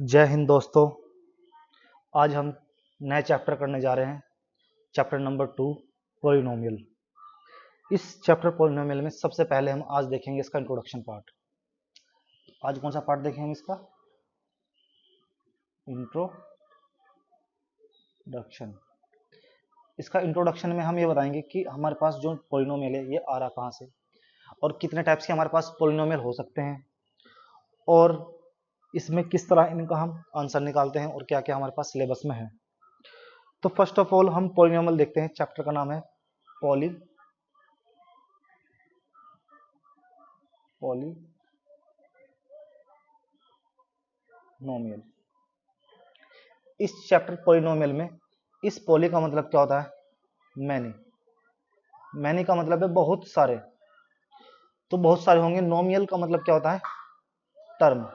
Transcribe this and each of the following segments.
जय हिंद दोस्तों। आज हम नए चैप्टर करने जा रहे हैं, चैप्टर नंबर 2 पॉलिनोमियल। इस चैप्टर पॉलिनोमियल में सबसे पहले हम आज देखेंगे इसका इंट्रोडक्शन पार्ट। आज कौन सा पार्ट देखेंगे? इसका इंट्रोडक्शन। इसका इंट्रोडक्शन में हम ये बताएंगे कि हमारे पास जो पॉलिनोमियल है ये आ रहा कहाँ से और कितने टाइप्स के हमारे पास पॉलिनोमियल हो सकते हैं और इसमें किस तरह इनका हम आंसर निकालते हैं और क्या क्या हमारे पास सिलेबस में है। तो फर्स्ट ऑफ ऑल हम पॉलिनोमियल देखते हैं। चैप्टर का नाम है पॉलिनोमियल। इस चैप्टर पॉलिनोमियल में इस पॉली का मतलब क्या होता है? मैनी। मैनी का मतलब है बहुत सारे, तो बहुत सारे होंगे। नोमियल का मतलब क्या होता है? टर्म।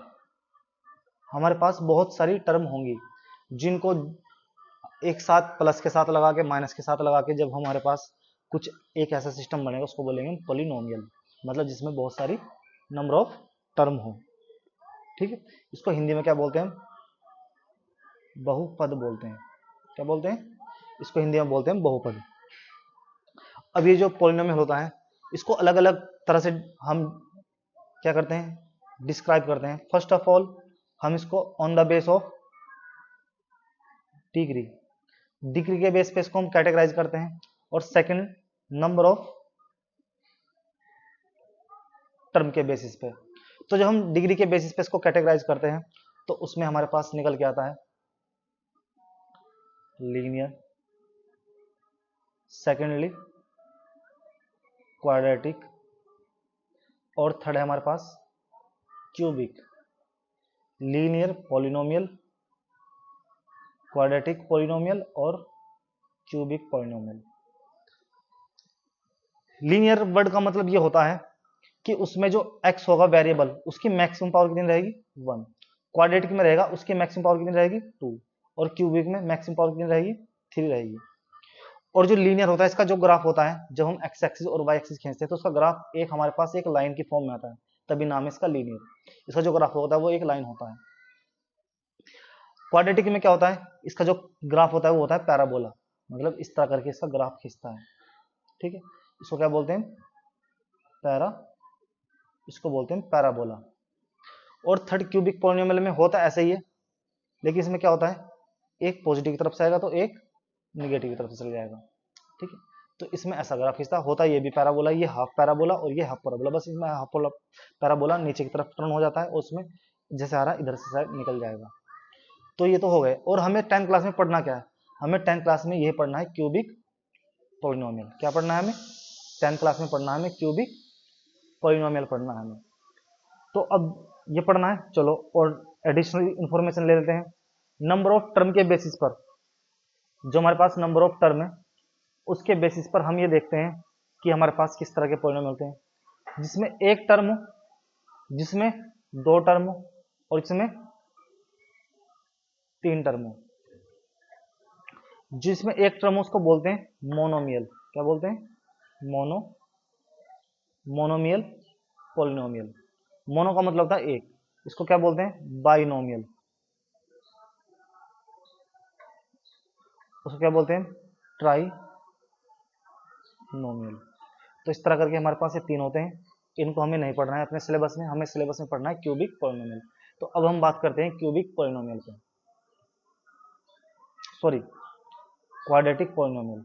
हमारे पास बहुत सारी टर्म होंगी जिनको एक साथ प्लस के साथ लगा के माइनस के साथ लगा के जब हमारे पास कुछ एक ऐसा सिस्टम बनेगा उसको बोलेंगे पॉलिनोमियल, मतलब जिसमें बहुत सारी नंबर ऑफ टर्म हो। ठीक है, इसको हिंदी में क्या बोलते हैं? बहुपद बोलते हैं। क्या बोलते हैं? इसको हिंदी में बोलते हैं बहुपद। अब ये जो पॉलिनोमियल होता है इसको अलग अलग तरह से हम क्या करते हैं? डिस्क्राइब करते हैं। फर्स्ट ऑफ ऑल हम इसको on the base of degree के बेस पे इसको हम कैटेगराइज करते हैं और सेकंड नंबर ऑफ टर्म के बेसिस पे। तो जब हम डिग्री के बेसिस पे इसको कैटेगराइज करते हैं तो उसमें हमारे पास निकल के आता है लीनियर, सेकेंडली क्वाड्रेटिक और थर्ड है हमारे पास cubic. Linear polynomial, quadratic polynomial और क्यूबिक पॉलिनोमियल। लीनियर वर्ड का मतलब ये होता है कि उसमें जो x होगा वेरिएबल उसकी मैक्सिमम पावर कितनी रहेगी? 1। क्वाड्रेटिक में रहेगा उसकी मैक्सिमम पावर कितनी रहेगी? 2। और क्यूबिक में मैक्सिमम पावर कितनी रहेगी? 3 रहेगी। और जो लीनियर होता है इसका जो ग्राफ होता है, जब हम x एक्सिस और y एक्सिस खींचते हैं तो उसका ग्राफ एक हमारे पास एक लाइन की फॉर्म में आता है, तभी नाम है इसका लीनियर। इसका जो ग्राफ होता है वो एक लाइन होता है। क्वाड्रेटिक में क्या होता है? इसका जो ग्राफ होता है वो होता है पैराबोला, मतलब इस तरह करके इसका ग्राफ खींचता है। ठीक है, इसको क्या बोलते हैं? इसको बोलते हैं पैराबोला। और थर्ड क्यूबिक पॉलिनोमियल में होता ऐसे ही है, लेकिन इसमें क्या होता है? एक पॉजिटिव की तरफ से आएगा तो एक निगेटिव की तरफ से चल जाएगा। ठीक है, तो इसमें ऐसा ग्राफ खींचता होता है। ये भी पैराबोला, ये हाफ पैराबोला और ये हाफ पैराबोला। बस इसमें हाफ पैराबोला नीचे की तरफ टर्न हो जाता है और उसमें जैसे आ रहा है इधर से साइड निकल जाएगा। तो ये तो हो गए। और हमें 10th क्लास में पढ़ना क्या है? हमें 10th क्लास में ये पढ़ना है क्यूबिक पॉलिनोमियल। क्या पढ़ना है हमें? 10th क्लास में पढ़ना है हमें क्यूबिक पॉलिनोमियल पढ़ना है हमें। तो अब ये पढ़ना है, चलो और एडिशनल इंफॉर्मेशन ले लेते हैं। नंबर ऑफ टर्म के बेसिस पर, जो हमारे पास नंबर ऑफ टर्म है उसके बेसिस पर हम ये देखते हैं कि हमारे पास किस तरह के पॉलिनोमियल होते हैं, जिसमें एक टर्म हो, जिसमें दो टर्म हो और इसमें तीन टर्म हो। जिसमें एक टर्म उसको बोलते हैं मोनोमियल। क्या बोलते हैं? Monomial polynomial. मोनो का मतलब था एक, इसको क्या बोलते हैं? बाइनोमियल। उसको क्या बोलते हैं? ट्राइनोमियल। तो इस तरह करके हमारे पास ये तीन होते हैं। इनको हमें नहीं पढ़ना है अपने सिलेबस में, हमें सिलेबस में पढ़ना है क्यूबिक पॉलिनोमियल। तो अब हम बात करते हैं क्यूबिक पॉलिनोमियल पे, sorry quadratic polynomial.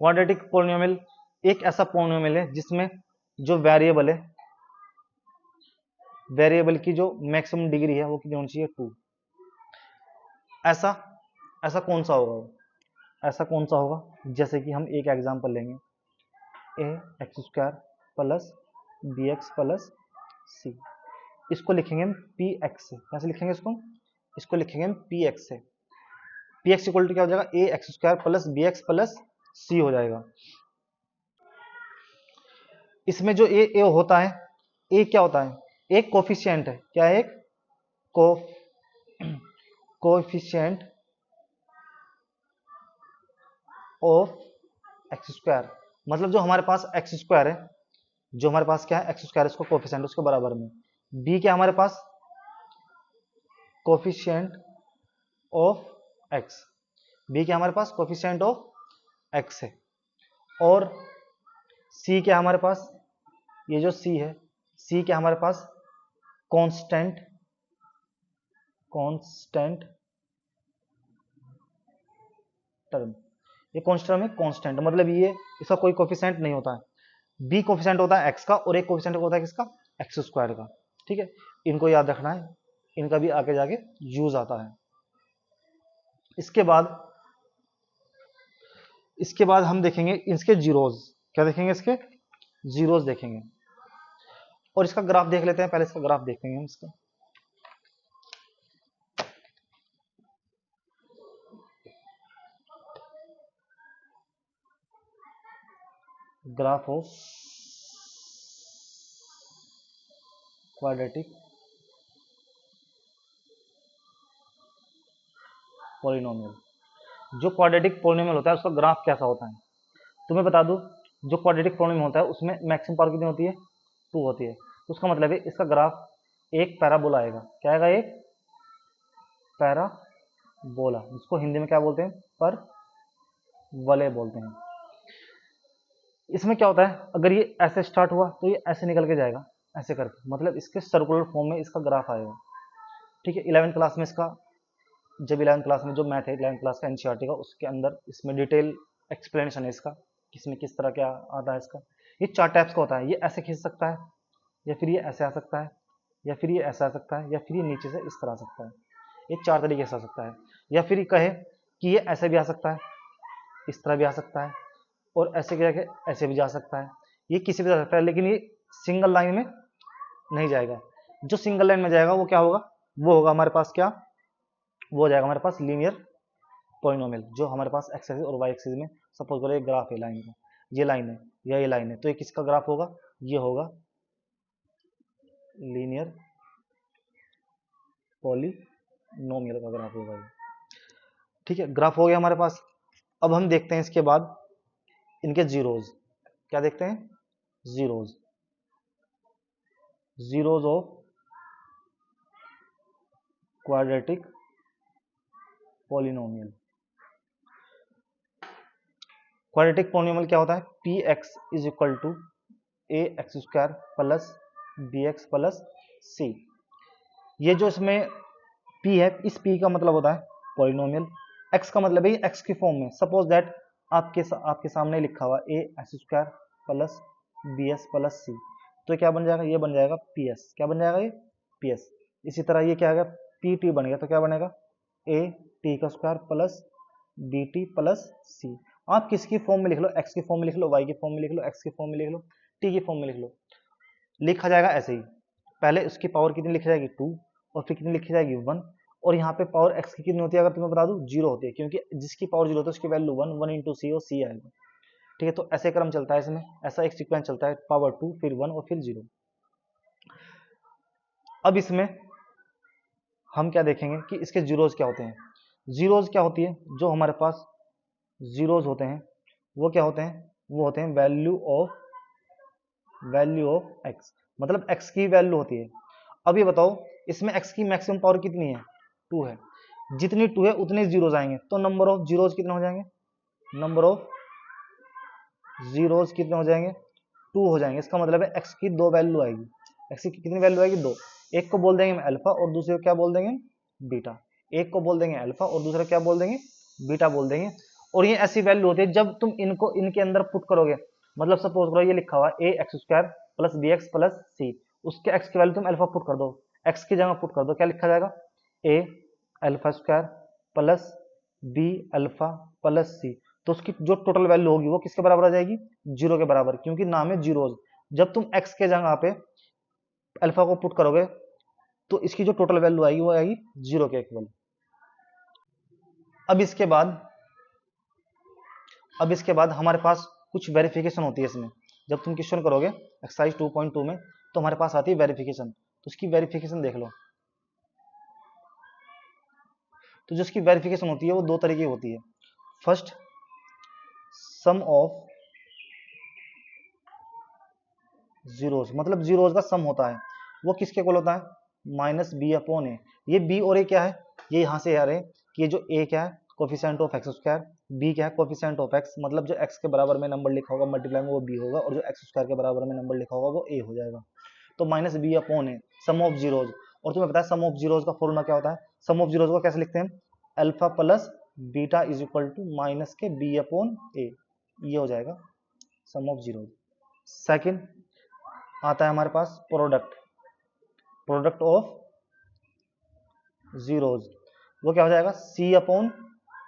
Quadratic polynomial एक ऐसा पॉलिनोमियल है जिसमें जो वेरिएबल है, वेरिएबल की जो मैक्सिमम डिग्री है वो कितनी होनी चाहिए? 2। ऐसा कौन सा होगा? ऐसा कौन सा होगा? जैसे कि हम एक एग्जांपल लेंगे, ax² plus bx plus c। इसको लिखेंगे हम px से। कैसे लिखेंगे इसको? इसको लिखेंगे हम px से। px इक्वल टू क्या हो जाएगा? ax² plus bx plus c हो जाएगा। इसमें जो ए होता है, ए क्या होता है? एक कोफिशिएंट है। क्या है? एक कोफिशिएंट ऑफ एक्स स्क्वायर, मतलब जो हमारे पास एक्स स्क्वायर है, जो हमारे पास क्या है एक्स स्क्वायर, इसको कोफिशिएंट उसके बराबर में, बी क्या हमारे पास कोफिशिएंट ऑफ एक्स, बी क्या हमारे पास कोफिशिएंट ऑफ एक्स है, और सी क्या हमारे पास, ये जो सी है, सी क्या हमारे पास कांस्टेंट टर्म, ये कांस्टेंट में कांस्टेंट मतलब ये इसका कोई कोफिशिएंट नहीं होता है, बी कोफिशिएंट होता है एक्स का और एक कोफिशिएंट होता है किसका एक्स स्क्वायर का, ठीक है, इनको याद रखना है, इनका भी आगे जाके यूज आता है। इसके बाद हम देखेंगे इसके जीरोज, क्या देखेंगे इसके जीरोज देखेंगे, और इसका ग्राफ देख लेते हैं, पहले इसका ग्राफ देखेंगे हम इसका, ग्राफ ऑफ क्वाड्रेटिक पॉलिनोमियल, जो क्वाड्रेटिक पॉलिनोमियल होता है उसका ग्राफ कैसा होता है, तुम्हें बता दूं, जो क्वाड्रेटिक पॉलिनोमियल होता है उसमें मैक्सिमम पावर कितनी होती है 2 होती है, तो उसका मतलब है इसका ग्राफ एक पैराबोला आएगा, क्या आएगा एक पैराबोला, जिसको हिंदी में क्या बोलते हैं पर वलय बोलते हैं। इसमें क्या होता है, अगर ये ऐसे स्टार्ट हुआ तो ये ऐसे निकल के जाएगा ऐसे करके, मतलब इसके सर्कुलर फॉर्म में इसका ग्राफ आएगा, ठीक है। 11वीं क्लास में इसका, जब 11वीं क्लास में जो मैथ है 11वीं क्लास का एनसीईआरटी का, उसके अंदर इसमें डिटेल एक्सप्लेनेशन है इसका, किसमें किस तरह क्या आता है इसका। ये 4 टाइप्स का होता है, ये ऐसे खींच सकता है, या फिर ये ऐसे आ सकता है, या फिर ये ऐसे आ सकता है, या फिर ये नीचे से इस तरह आ सकता है, ये 4 तरीके से आ सकता है। या फिर ये कहे कि ये ऐसे भी आ सकता है, इस तरह भी आ सकता है, और ऐसे क्या ऐसे भी जा सकता है, ये किसी भी जा सकता है, लेकिन ये सिंगल लाइन में नहीं जाएगा। जो सिंगल लाइन में जाएगा वो क्या होगा, वो होगा हमारे पास क्या, वो हो जाएगा हमारे पास लीनियर पॉलिनोमियल, जो हमारे पास एक्स एक्सिस और वाई एक्सिस में सपोज करो एक ग्राफ है लाइन का, ये लाइन है या ये लाइन है, तो ये किसका ग्राफ होगा, ये होगा लीनियर पॉलिनोमियल का ग्राफ होगा ये, ठीक है। ग्राफ हो गया हमारे पास। अब हम देखते हैं इसके बाद इनके जीरोज, क्या देखते हैं zeros, zeros of quadratic polynomial. Quadratic polynomial क्या होता है, P X is equal to A X square plus B X plus C. ये जो इसमें p है, इस p का मतलब होता है पॉलिनोमियल, x का मतलब है x की फॉर्म में, सपोज दैट आपके सामने लिखा हुआ A X square plus B S plus C, तो क्या बन जाएगा, ये बन जाएगा पी एस, क्या बन जाएगा ये पी एस। इसी तरह ये क्या आ गया पी टी बन गया, तो क्या बनेगा ए टी का square plus B T plus C. आप किसकी फॉर्म में लिख लो, एक्स की फॉर्म में लिख लो, वाई की फॉर्म में लिख लो, एक्स की फॉर्म में लिख लो, टी की फॉर्म में लिख लो, लिखा जाएगा ऐसे ही। पहले उसकी पावर कितनी लिखी जाएगी 2, और फिर कितनी लिखी जाएगी 1, और यहाँ पे पावर x की कितनी होती है, अगर तुम्हें बता दूं 0 होती है, क्योंकि जिसकी पावर 0 होती है उसकी वैल्यू 1 इंटू सी और सी आएगा, ठीक है। तो ऐसे क्रम चलता है इसमें, ऐसा एक सीक्वेंस चलता है, पावर 2 फिर 1 और फिर 0। अब इसमें हम क्या देखेंगे कि इसके जीरोज क्या होते हैं। जीरोज क्या होती है, जो हमारे पास जीरोज होते हैं वो क्या होते हैं, वो होते हैं वैल्यू ऑफ एक्स, मतलब x की वैल्यू होती है। अब ये बताओ इसमें x की मैक्सिमम पावर कितनी है 2 है, जितनी 2 है उतने जीरोज आएंगे, तो नंबर ऑफ जीरोज कितने हो जाएंगे, नंबर ऑफ जीरोज कितने हो जाएंगे 2 हो जाएंगे। इसका मतलब है x की 2 वैल्यू आएगी, x की कितनी वैल्यू आएगी 2, एक को बोल देंगे हम अल्फा और दूसरे को क्या बोल देंगे बीटा, एक को बोल देंगे अल्फा और दूसरा क्या बोल देंगे बीटा बोल देंगे। और ये ऐसी वैल्यू होती है जब तुम इनको इनके अंदर पुट करोगे, मतलब सपोज करो ये लिखा हुआ A X square plus B X plus C, उसके x की वैल्यू तुम अल्फा पुट कर दो, x की जगह पुट कर दो, क्या लिखा जाएगा A alpha square plus B alpha plus C, तो उसकी जो टोटल वैल्यू होगी वो किसके बराबर आ जाएगी 0 के बराबर, क्योंकि नाम है जीरोज। जब तुम x के जगह पे अल्फा को पुट करोगे तो इसकी जो टोटल वैल्यू आएगी वो आएगी 0 के इक्वल। अब इसके बाद हमारे पास कुछ वेरिफिकेशन होती है इसमें, जब तुम क्वेश्चन करोगे एक्सरसाइज 2.2 में तो हमारे पास आती है वेरिफिकेशन, तो उसकी वेरिफिकेशन देख लो। तो जो इसकी वेरिफिकेशन होती है वो 2 तरीके की होती है। फर्स्ट सम ऑफ जीरोज, मतलब जीरोज का सम होता है वो किसके इक्वल होता है, माइनस बी अपॉन ए। ये बी और ए क्या है, ये यहां से आ रहे हैं कि ये जो ए क्या है coefficient of X square, B क्या है कोफिशिएंट ऑफ एक्स, मतलब जो एक्स के बराबर में नंबर लिखा होगा मल्टीप्लाई में वो बी होगा, और जो एक्स स्क्वायर के बराबर में नंबर लिखा होगा वो ए हो जाएगा। तो minus B upon A sum of zeros. और तुम्हें पता है सम ऑफ जीरोज का फॉर्मूला क्या होता है, सम ऑफ जीरोज को कैसे लिखते हैं, alpha plus beta is equal to minus के बी अपॉन ए, ये हो जाएगा सम ऑफ जीरोज। सेकंड आता है हमारे पास प्रोडक्ट, प्रोडक्ट ऑफ जीरोज, वो क्या हो जाएगा सी अपॉन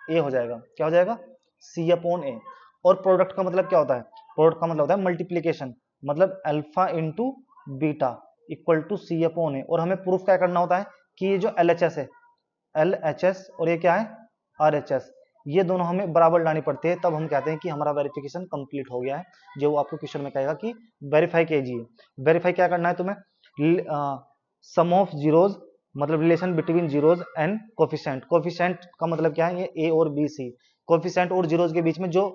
ए हो जाएगा, क्या हो जाएगा सी अपॉन ए। और प्रोडक्ट का मतलब क्या होता है, प्रोडक्ट का मतलब होता है मल्टीप्लीकेशन, मतलब alpha into beta equal to C upon A. और हमें प्रूफ क्या करना होता है कि ये जो LHS है LHS और ये क्या है RHS, ये दोनों हमें बराबर लानी पड़ती है, तब हम कहते हैं कि हमारा वेरिफिकेशन कंप्लीट हो गया है। जो आपको क्वेश्चन में कहेगा कि वेरीफाई कीजिए, वेरीफाई क्या करना है तुम्हें, सम ऑफ जीरोज मतलब relation between zeros and coefficient, coefficient का मतलब क्या है, ये ए और बी सी, कोफिशिएंट और जीरोज के बीच में जो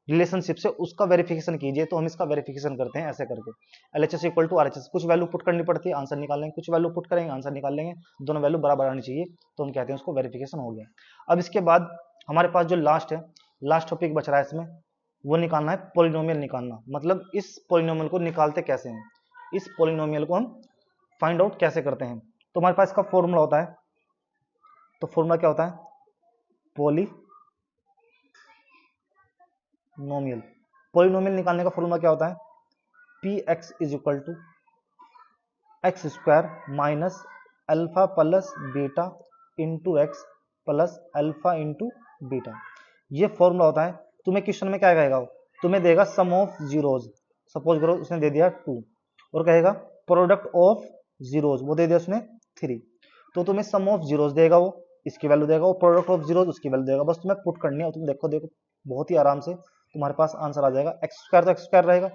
रिलेशनशिप से उसका वेरिफिकेशन कीजिए। तो हम इसका वेरिफिकेशन करते हैं ऐसे करके, LHS इक्वल टू RHS, कुछ वैल्यू पुट करनी पड़ती है आंसर निकाल लेंगे, कुछ वैल्यू पुट करेंगे आंसर निकाल लेंगे, दोनों वैल्यू बराबर आनी चाहिए, तो हम कहते हैं उसको वेरिफिकेशन हो गया। अब इसके बाद हमारे पास जो लास्ट है, लास्ट टॉपिक बच रहा है इसमें, वो निकालना है पॉलिनोमियल निकालना, मतलब इस पॉलिनोमियल को निकालते कैसे हैं, इस पॉलिनोमियल को हम फाइंड आउट कैसे करते हैं। तो हमारे पास इसका फॉर्मूला होता है, तो फॉर्मूला क्या होता है, पॉलिनोमियल, पॉलिनोमियल निकालने का फॉर्मूला क्या होता है, px is equal to X square minus alpha plus beta into X plus alpha into beta, ये फॉर्मूला होता है। तुम्हें क्वेश्चन में क्या कहेगा, तुम्हें देगा सम ऑफ जीरोज, सपोज करो उसने दे दिया 2, और कहेगा प्रोडक्ट ऑफ जीरोज, वो दे दिया उसने 3, तो तुम्हें सम ऑफ जीरोज देगा, वो इसकी वैल्यू देगा, वो प्रोडक्ट ऑफ जीरोज उसकी वैल्यू देगा, बस तुम्हें पुट करनी है। तुम देखो देखो बहुत ही आराम से तुम्हारे पास आंसर आ जाएगा। एक्स स्क्वायर तो एक्स स्क्वायर रहेगा,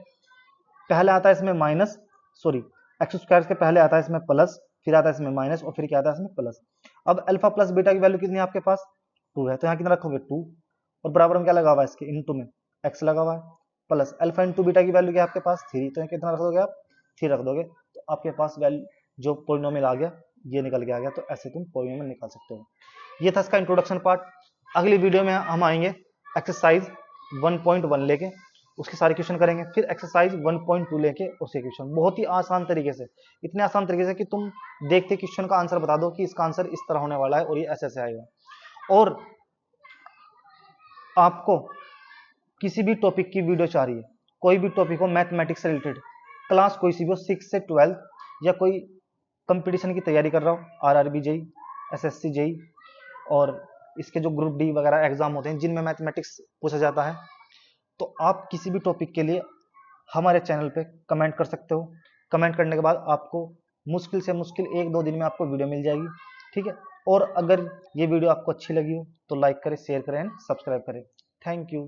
पहले आता है इसमें माइनस, सॉरी एक्स स्क्वायर के पहले आता है इसमें प्लस, फिर आता है इसमें माइनस, और फिर क्या आता है इसमें प्लस। अब अल्फा प्लस बीटा की वैल्यू कितनी है आपके पास 2 है, तो यहाँ कितना रखोगे 2, और बराबर में क्या लगा हुआ है इसके इनटू में x लगा हुआ है, प्लस अल्फा इंटू बीटा की वैल्यू क्या है आपके पास 3, तो कितना रख दोगे आप 3 रख दोगे, तो आपके पास वैल्यू जो पॉलिनोमियल आ गया ये निकल के आ गया। तो ऐसे तुम पॉलिनोमियल निकाल सकते हो। ये था इसका इंट्रोडक्शन पार्ट। अगली वीडियो में हम आएंगे एक्सरसाइज 1.1 लेके, उसके सारे क्वेश्चन करेंगे, फिर एक्सरसाइज 1.2 लेके उसके क्वेश्चन, बहुत ही आसान तरीके से, इतने आसान तरीके से कि तुम देखते क्वेश्चन का आंसर बता दो कि इसका आंसर इस तरह होने वाला है और ये ऐसे ऐसे आएगा। और आपको किसी भी टॉपिक की वीडियो चाह रही है, कोई भी टॉपिक हो मैथमेटिक्स से रिलेटेड, क्लास कोई सी भी हो 6 से 12, या कोई कंपटीशन की तैयारी कर रहा हो RRB जेई, SSC जेई, और इसके जो ग्रुप डी वगैरह एग्जाम होते हैं जिनमें मैथमेटिक्स पूछा जाता है, तो आप किसी भी टॉपिक के लिए हमारे चैनल पे कमेंट कर सकते हो। कमेंट करने के बाद आपको मुश्किल से मुश्किल 1-2 दिन में आपको वीडियो मिल जाएगी, ठीक है। और अगर ये वीडियो आपको अच्छी लगी हो तो लाइक करें, शेयर करें एंड सब्सक्राइब करें। Thank you.